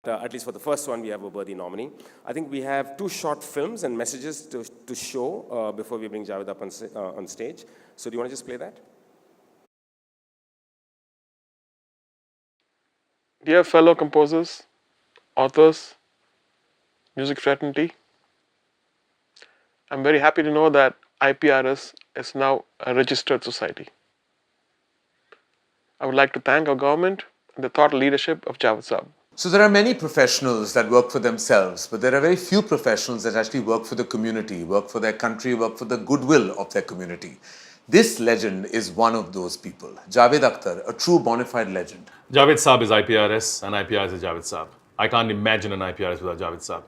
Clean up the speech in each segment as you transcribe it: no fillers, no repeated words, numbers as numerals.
At least for the first one, we have a worthy nominee. I think we have 2 short films and messages to show before we bring Javed up on stage. So do you want to just play that? Dear fellow composers, authors, music fraternity, I'm very happy to know that IPRS is now a registered society. I would like to thank our government and the thought leadership of Javed Saab. So there are many professionals that work for themselves, but there are very few professionals that actually work for the community, work for their country, work for the goodwill of their community. This legend is one of those people. Javed Akhtar, a true bona fide legend. Javed Saab is IPRS and IPRS is Javed Saab. I can't imagine an IPRS without Javed Saab.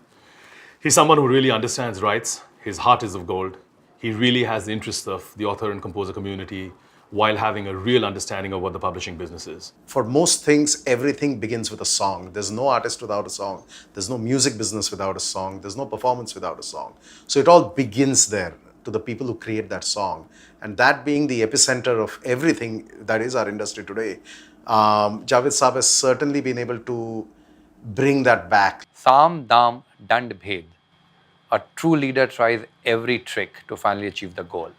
He's someone who really understands rights. His heart is of gold. He really has the interest of the author and composer community while having a real understanding of what the publishing business is. For most things, everything begins with a song. There's no artist without a song. There's no music business without a song. There's no performance without a song. So it all begins there to the people who create that song. And that being the epicenter of everything that is our industry today, Javed Saab has certainly been able to bring that back. Saam, Dam, Dand, Bhed. A true leader tries every trick to finally achieve the goal.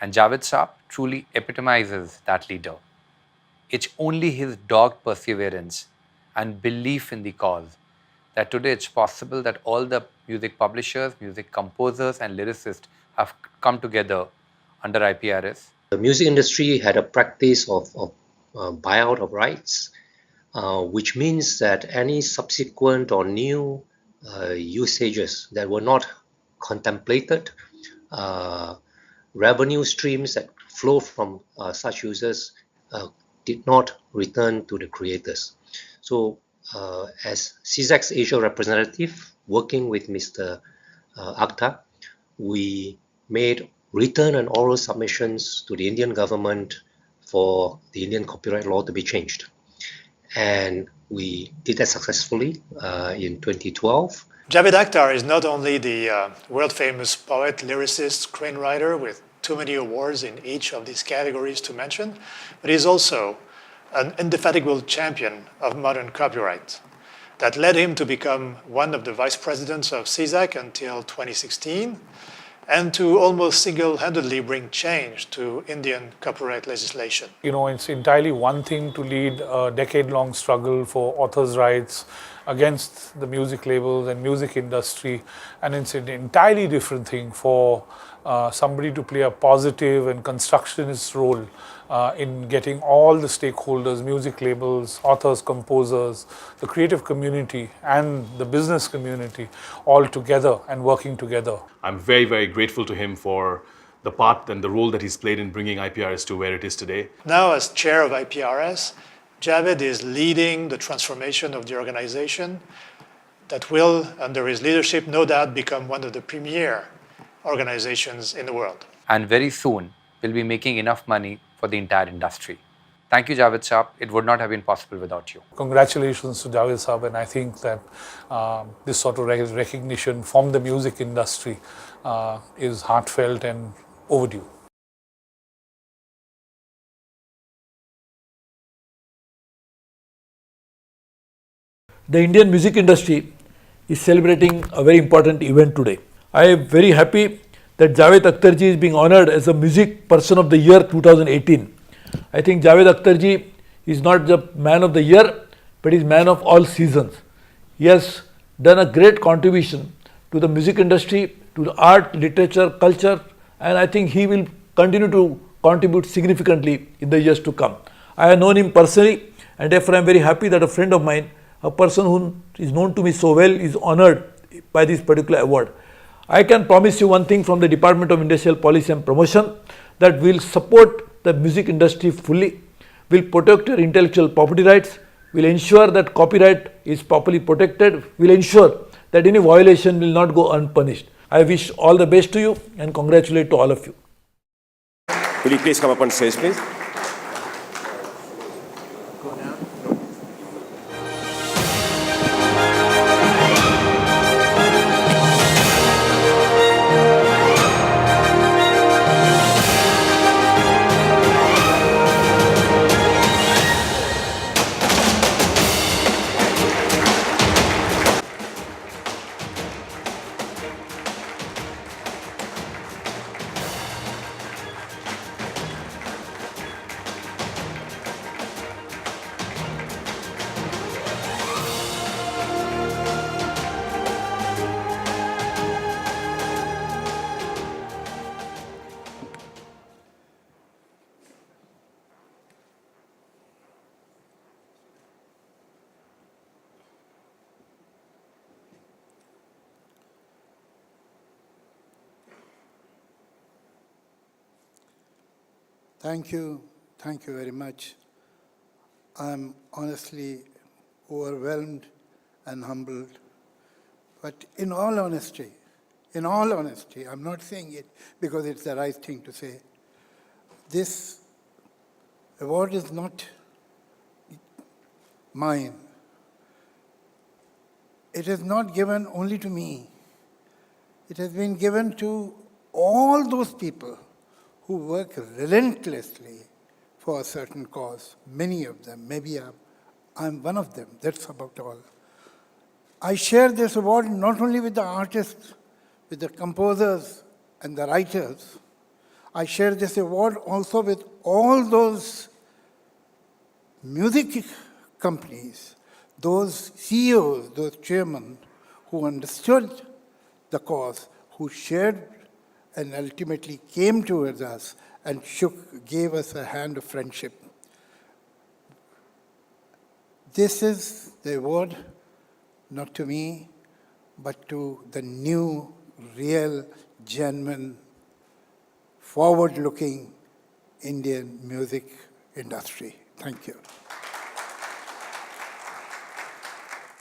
And Javed Saab truly epitomizes that leader. It's only his dogged perseverance and belief in the cause that today it's possible that all the music publishers, music composers and lyricists have come together under IPRS. The music industry had a practice of buyout of rights, which means that any subsequent or new usages that were not contemplated, revenue streams that flow from such users did not return to the creators. So as CZAC's Asia representative, working with Mr. Akhtar, we made written and oral submissions to the Indian government for the Indian copyright law to be changed. And we did that successfully in 2012. Javed Akhtar is not only the world-famous poet, lyricist, screenwriter with too many awards in each of these categories to mention, but he's also an indefatigable champion of modern copyright that led him to become one of the vice presidents of CZAC until 2016 and to almost single-handedly bring change to Indian copyright legislation. You know, it's entirely one thing to lead a decade-long struggle for authors' rights against the music labels and music industry, and it's an entirely different thing for somebody to play a positive and constructionist role in getting all the stakeholders, music labels, authors, composers, the creative community and the business community all together and working together. I'm very, very grateful to him for the part and the role that he's played in bringing IPRS to where it is today. Now, as chair of IPRS, Javed is leading the transformation of the organization that will, under his leadership, no doubt become one of the premier organizations in the world. And very soon, we'll be making enough money for the entire industry. Thank you, Javed Saab. It would not have been possible without you. Congratulations to Javed Saab, and I think that this sort of recognition from the music industry is heartfelt and overdue. The Indian music industry is celebrating a very important event today. I am very happy that Javed Akhtar ji is being honored as a Music Person of the Year 2018. I think Javed Akhtar ji is not the man of the year, but is man of all seasons. He has done a great contribution to the music industry, to the art, literature, culture, and I think he will continue to contribute significantly in the years to come. I have known him personally, and therefore I am very happy that a friend of mine, a person who is known to me so well, is honored by this particular award. I can promise you one thing from the Department of Industrial Policy and Promotion, that we will support the music industry fully, we will protect your intellectual property rights, we will ensure that copyright is properly protected, we will ensure that any violation will not go unpunished. I wish all the best to you and congratulate to all of you. Will you please come up on stage, please? Thank you very much. I'm honestly overwhelmed and humbled. But in all honesty, I'm not saying it because it's the right thing to say. This award is not mine. It is not given only to me. It has been given to all those people who work relentlessly for a certain cause, many of them. Maybe I'm one of them, that's about all. I share this award not only with the artists, with the composers and the writers. I share this award also with all those music companies, those CEOs, those chairmen who understood the cause, who shared and ultimately came towards us and gave us a hand of friendship. This is the award, not to me, but to the new, real, genuine, forward-looking Indian music industry. Thank you.